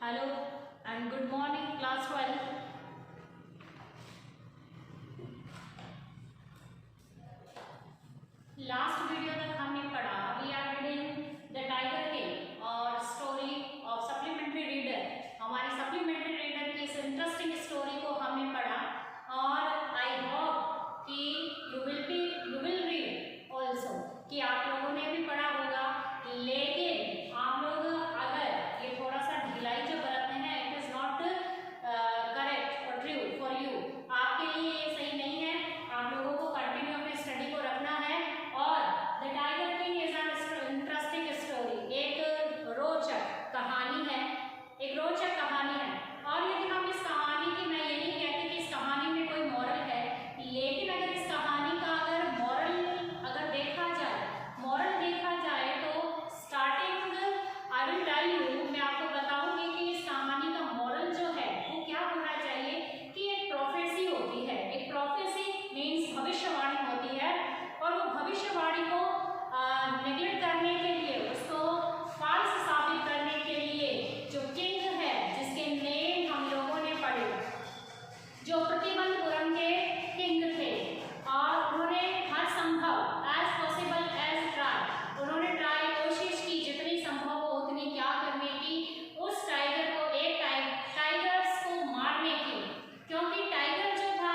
Hello and good morning class 12. Last video तक हमने पढ़ा we are reading the tiger king और story of supplementary reader. हमारी supplementary reader की इस इंटरेस्टिंग स्टोरी को हमने पढ़ा और आई होप कि यू विल रीड ऑल्सो कि आप लोगों ने भी पढ़ा होगा। लेकिन आप लोग अगर ये थोड़ा सा ढिलाई जो बरतते हैं इट इज नॉट करेक्ट और ट्रू फॉर यू, आपके लिए ये सही नहीं है। आप लोगों को कंटिन्यू अपनी स्टडी को रखना है और the tiger king is an interesting story, एक रोचक कहानी है, एक रोचक कहानी है। और यदि हम इस कहानी की, मैं ये नहीं कहती कि इस कहानी में कोई मॉरल है, लेकिन अगर इस कहानी का अगर मॉरल देखा जाए तो starting I will tell you, मैं आपको बताऊंगी कि इस कहानी का मॉरल जो है वो क्या होना चाहिए कि एक प्रोफेसी होती है। एक प्रोफेसी मीन्स भविष्यवाणी होती है और वो भविष्यवाणी को नेगलेक्ट करने के लिए, उसको फाल्स साबित करने के लिए जो किंग है, जिसके नेम हम लोगों ने पढ़े, जो प्रतिबंधपुरम के किंग थे, और उन्होंने हर संभव एज पॉसिबल एज ट्राई, उन्होंने कोशिश की जितनी संभव हो उतनी क्या करने की, उस टाइगर को, एक टाइगर्स को मारने की। क्योंकि टाइगर जो था,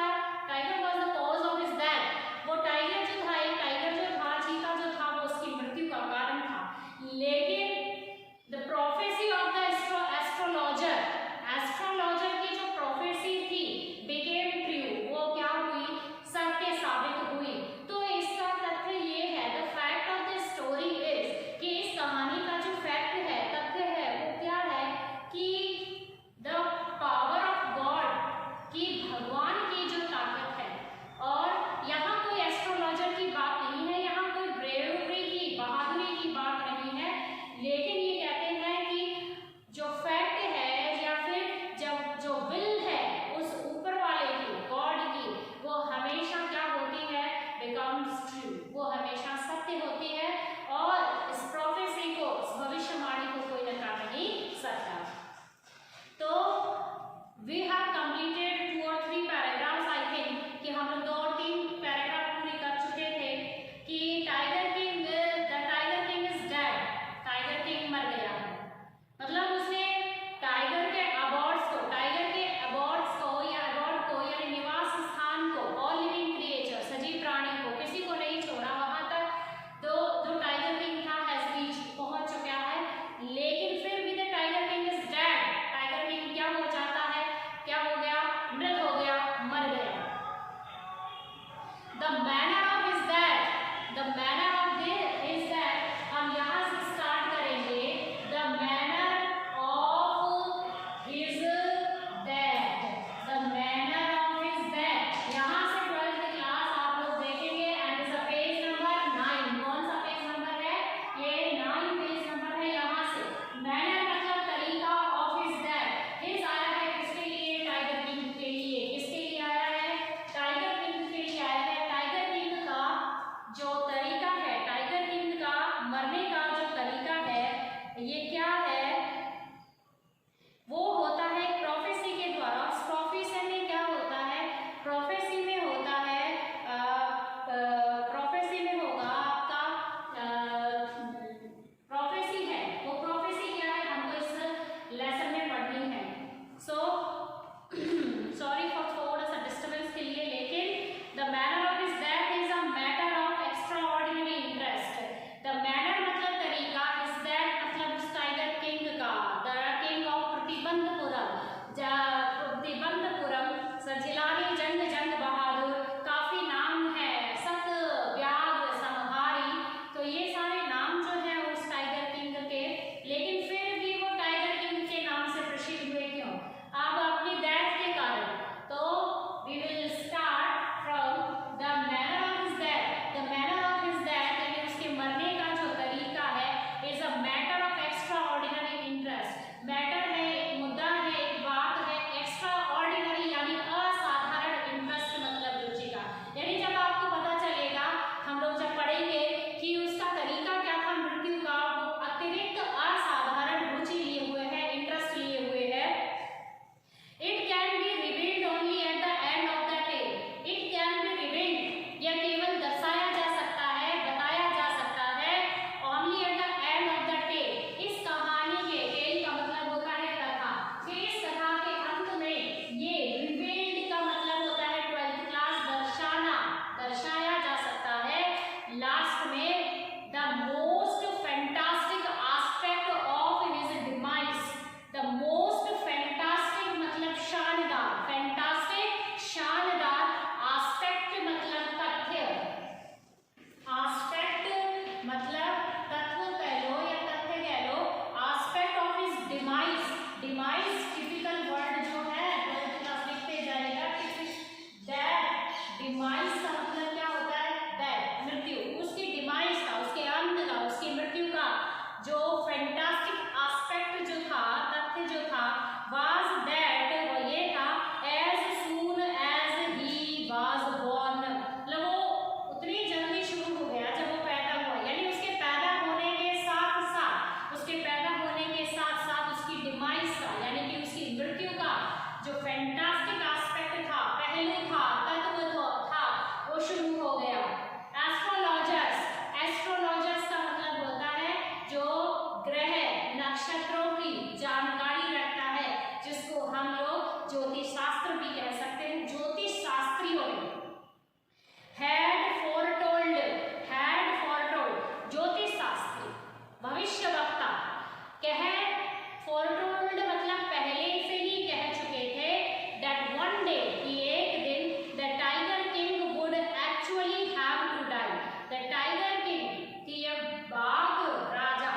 tiger was the cause of his death. वो टाइगर जो था, एक टाइगर जो था, चीता जो था, वो उसकी मृत्यु का कारण था। में the most fantastic aspect of his demise, the most fantastic मतलब शानदार, फैंटास्टिक शानदार, एस्पेक्ट मतलब तथ्य, एस्पेक्ट मतलब तत्व कह लो या तथ्य कह लो, aspect of his demise, demise typical word जो है तो क्लास लिखते जाएगा, दैट डिमाइस का मतलब क्या होता है, दैट मृत्यु, उसकी डिमाइस का, उसके अंत का, उसकी मृत्यु का जो फैंटास्टिक एस्पेक्ट जो था, तथ्य जो था, वाज दैट, वो ये था, as soon as he was born, मतलब वो उतनी जल्दी शुरू हो गया जब वो पैदा हुआ, यानी उसके पैदा होने के साथ साथ, उसके पैदा होने के साथ साथ उसकी डिमाइस का यानी कि उसकी मृत्यु का जो फैंटास्टिक एस्पेक्ट था, पहलू था, तत्व था, वो शुरू हो गया। एस्ट्रोलॉजर्स, एस्ट्रोलॉजर्स का मतलब होता है जो ग्रह नक्षत्रों की जानकारी रखता है, जिसको हम लोग ज्योतिष शास्त्र भी कह सकते हैं, ज्योतिष शास्त्रियों ने had foretold, ज्योतिष शास्त्री, भविष्यवक्ता, कह foretold मतलब पहले से ही कह चुके थे, that one day, कि एक दिन the tiger king would actually have to die, the tiger king, कि यह बाघ राजा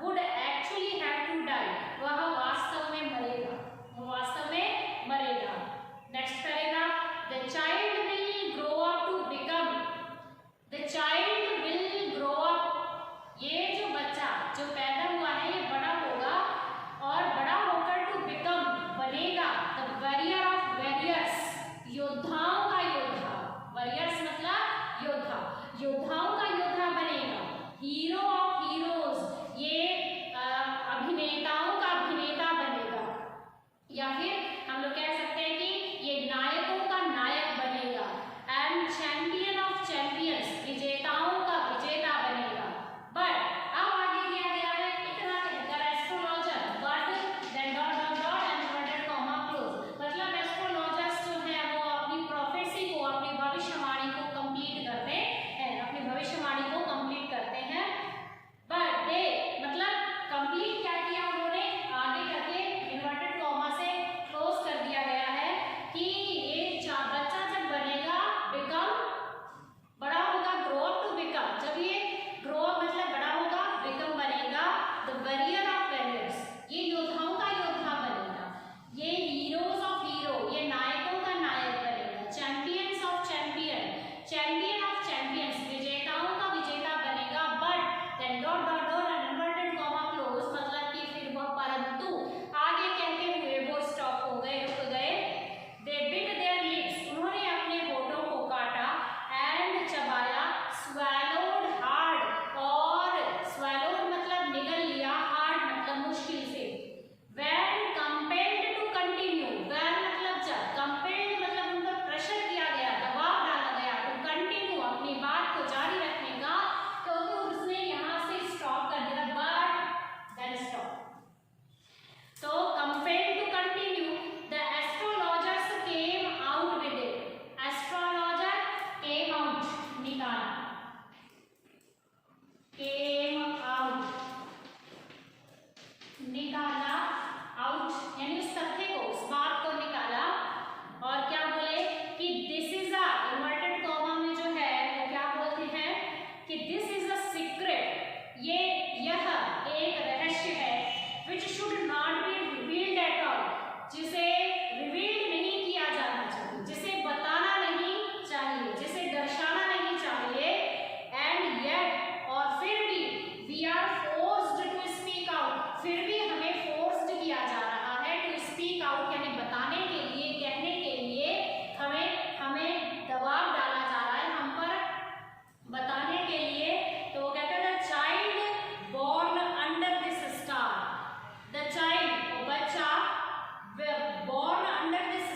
would actually have to die, वह वास्तव में मरेगा, वह वास्तव में मरेगा। नेक्स्ट करेगा, the child will grow up to become, the child will grow up, ये जो बच्चा जो पैदा हुआ है ये बड़ा होगा और बड़ा होकर to become बनेगा the warrior of warriors, योद्धाओं का योद्धा, warriors मतलब योद्धा, योद्धाओं का योद्धा बनेगा, hero of heroes, ये अभिनेताओं का अभिनेता बनेगा, या फिर हम लोग कह सकते हैं कि ये नायकों का नायक बनेगा, एंड चैंपियन ऑफ चैंपियंस, विजेताओं का विजेता बनेगा। बट अब आगे दिया गया है इतना कहकर astrologer, but then dot dot dot and inverted comma close, मतलब एस्ट्रोलॉजर्स जो है वो अपनी प्रोफेसी को, अपनी भविष्यवाणी को कंप्लीट करते हैं, अपनी भविष्यवाणी को कंप्लीट करते हैं, बट दे मतलब कंप्लीट क्या किया उन्होंने, आगे करके इन्वर्टेड कॉमा से क्लोज कर दिया गया है कि ये बच्चा जब बनेगा, बिकम बड़ा होगा, ग्रो अप टू बिकम, जब ये ग्रो अप मतलब बड़ा होगा, बिकम बनेगा द वॉरियर ऑफ वॉरियर्स, ये योद्धाओं का योद्धा बनेगा, ये हीरोज ऑफ हीरो, ये नायकों का नायक बनेगा, champions of champion, champion of champions, विजेताओं का विजेता बनेगा, but then dot dot dot and inverted comma close, मतलब कि फिर वह परंतु आगे कहते हुए वो स्टॉप हो गए, रुक गए, दे बिट देयर लिप्स, उन्होंने अपने होठों को काटा, एंड चबाया, swallowed hard, और swallowed मतलब निगल लिया, hard मतलब मुश्किल से, when compelled to continue, when मतलब जब, compelled मतलब उन पर प्रेशर किया गया, दबाव डाला गया, to continue अपनी बात को जारी रखने का, तो उसने यहाँ से स्टॉप कर दिया, but then stop, so compelled to continue, the astrologers came out with it, astrologer came out, निकाला, came out, निकाला, out यानी उस तथ्य को, उस बात को निकाला, और क्या बोले कि this is a, inverted comma में जो है वो क्या बोलते हैं कि दिस इज अ सीक्रेट, यह एक रहस्य है, which should not be revealed at all, जिसे रिवील नहीं किया जाना चाहिए, जिसे बताना नहीं चाहिए, जिसे दर्शाना नहीं चाहिए, एंड येट, और फिर भी we are forced to speak out, फिर भी हमें फोर्स्ड किया जा रहा है टू स्पीक आउट, यानी बताने के लिए, कहने के लिए हमें दबाव डाला जा रहा है, हम पर बताने के लिए, तो वो कहते हैं the child born under this star, the child, बच्चा, बोर्न अंडर दिस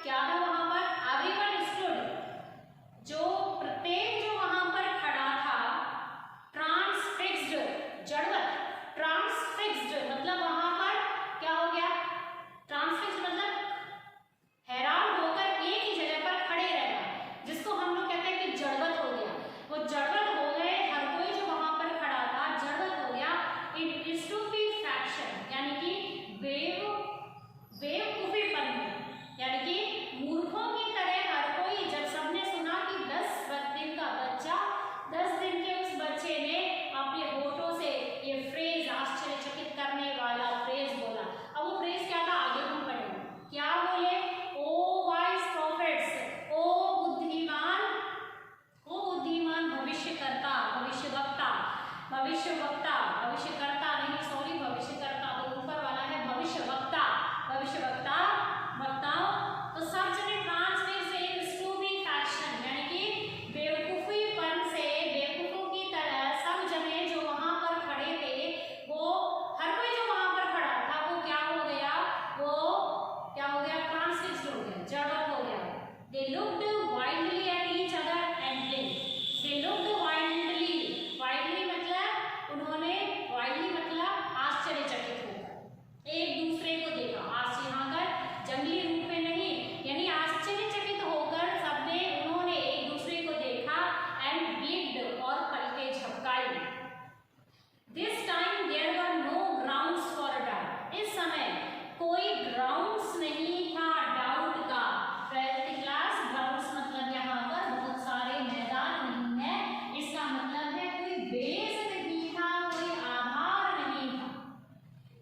क्या था वहां पर? एवरीवन स्टूड, जो प्रत्येक जो वहां पर खड़ा था, ट्रांसफिक्स्ड, जड़वत, ट्रांसफिक्स्ड मतलब वहां पर क्या हो गया? ट्रांसफिक्स्ड मतलब हैरान होकर एक ही जगह पर खड़े रहना, जिसको हम लोग कहते हैं कि जड़वत हो गया। वो जड़वत हो गए, हर कोई जो वहां पर खड़ा था जड़वत हो गया। इन स्टूपेफैक्शन यानी कि बेवकूफीपन में, यानी कि मूर्खों की तरह हर कोई, जब सबने सुना कि 10 दिन का बच्चा, 10 दिन के उस बच्चे ने अपने होठों से ये फ्रेज, आश्चर्यचकित करने वाला फ्रेज बोला। अब वो फ्रेज क्या था? आगे हम पढ़ेंगे। क्या बोले? ओ वाइस प्रॉफिट्स, ओ बुद्धिमान, ओ बुद्धिमान भविष्यकर्ता, भविष्यवक्ता, भविष्यवक्ता, भविष्यकर्ता नहीं, सॉरी, भविष्यकर्ता तो ऊपर वाला है, भविष्यवक्ता, भविष्यवक्ता, वक्ताओं। तो सब जने ट्रांसफिक्स से स्टूपेफैक्शन यानी कि बेवकूफीपन से, बेवकूफों की तरह सब जने जो वहां पर खड़े थे, वो हर कोई जो वहां पर खड़ा था वो क्या हो गया? वो क्या हो गया? ट्रांसफिक्स्ड हो गया, जड़वत हो गया। They looked wildly at each other and blinked. They looked wildly, wildly मतलब उन्होंने, wildly मतलब आश्चर्यचकित होकर एक दूसरे को देखा। आज यहाँ कर जंगली रूप में नहीं, यानी आश्चर्यचकित होकर सबने, उन्होंने एक दूसरे को देखा and blinked और पलकें झपकाई। This time there were no grounds for doubt. इस समय कोई ग्राउंड्स नहीं था डाउट का। 12th क्लास, ग्राउंड्स मतलब यहाँ पर बहुत सारे मैदान नहीं है, इसका मतलब है कोई बेस नहीं था, कोई आधार नहीं था,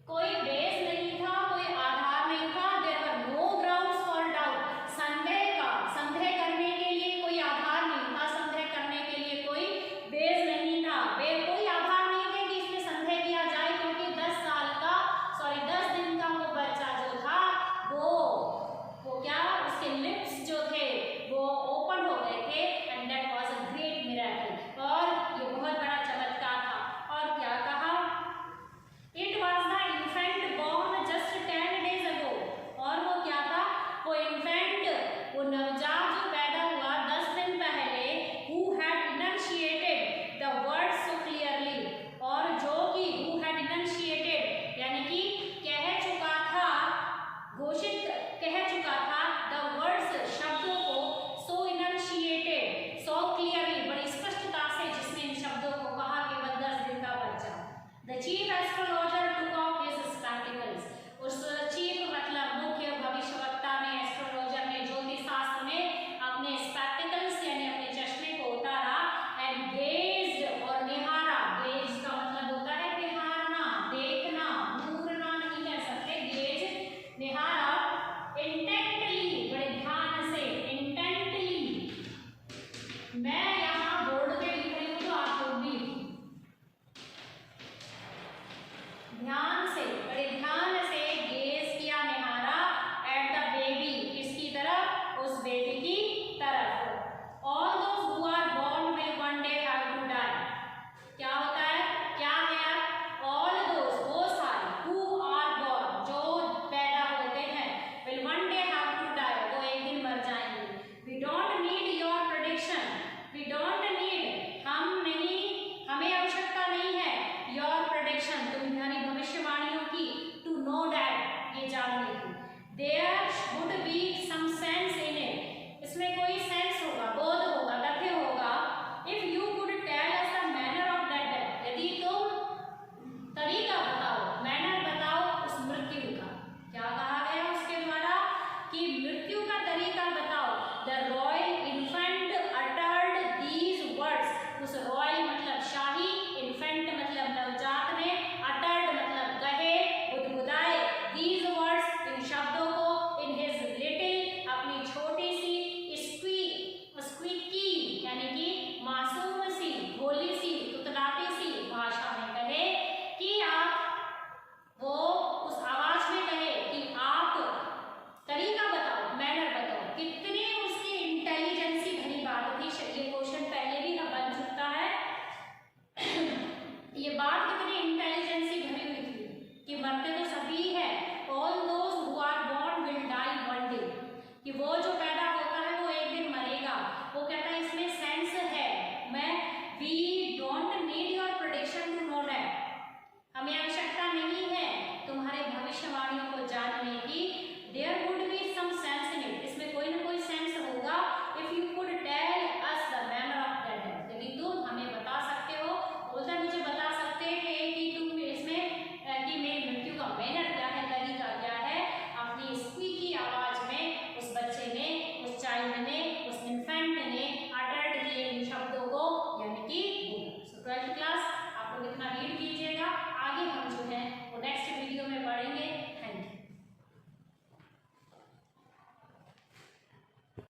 कोई बेस नहीं था, कोई आधार नहीं था। There were no grounds for doubt. संदेह करने के लिए कोई आधार नहीं था, संदेह करने के लिए कोई बेस नहीं था, कोई आधार नहीं थे कि इसमें संदेह किया जाए, क्योंकि 10 दिन का वो बच्चा जो था वो क्या, उसके लिप्स जो थे वो ओपन हो गए थे। And that was a great miracle, और ये बहुत बड़ा चमत्कार था। और क्या कहा? It was the infant born just 10 days ago। और वो क्या था? वो इन्फेंट, वो नवजात जो पैदा हुआ 10 दिन पहले, who had enunciated the words so clearly, और जो कि who had enunciated यानी कि कह चुका था, घोषित कह चुका था, the words शब्दों को, so enunciated, so clearly बड़ी स्पष्टता से जिसने इन शब्दों को कहा, केवल 10 दिन का बच्चा। The chief astrologer took off his spectacles। उस चीफ मतलब मुख्य भविष्यवक्ता ने, एस्ट्रोलॉजर ने, ज्योतिष शास्त्र ने अपने स्पेक्टिकल्स यानी अपने चश्मे को उतारा। एंड गेज्ड और निहारा, गेज का मतलब होता है निहारना, देखना, घूरना नहीं कह सकते, गेज निहारा। इंटेंटली, बड़े ध्यान से, इंटेंटली, मैं यहाँ बोर्ड पे लिख रही हूँ तो आप लोग भी ध्यान से, बड़े ध्यान से गेज किया, निहारा। एट द बेबी, किसकी तरफ? उस बेबी की तरफ। All those who are born will one day have to die. क्या होता है? क्या है? ऑल दोज, वो सारे, हु आर बोर्न, जो पैदा होते हैं, will one day have to die, वो एक दिन मर जाएंगे। We don't need your prediction, we don't need, हम नहीं, हमें आवश्यकता नहीं है, योर प्रेडिक्शन, तुम्हारी भविष्यवाणियों की, टू नो दैट, ये जानने की। There would be some sense in it, इसमें कोई सेंस होगा, बोध होगा, तथ्य होगा। If you could tell us the manner of that death, यदि तुम तरीका बताओ, मैनर बताओ उस मृत्यु का। क्या कहा गया उसके द्वारा? कि मृत्यु का तरीका बताओ। The royal infant uttered these words, उस रॉयल मतलब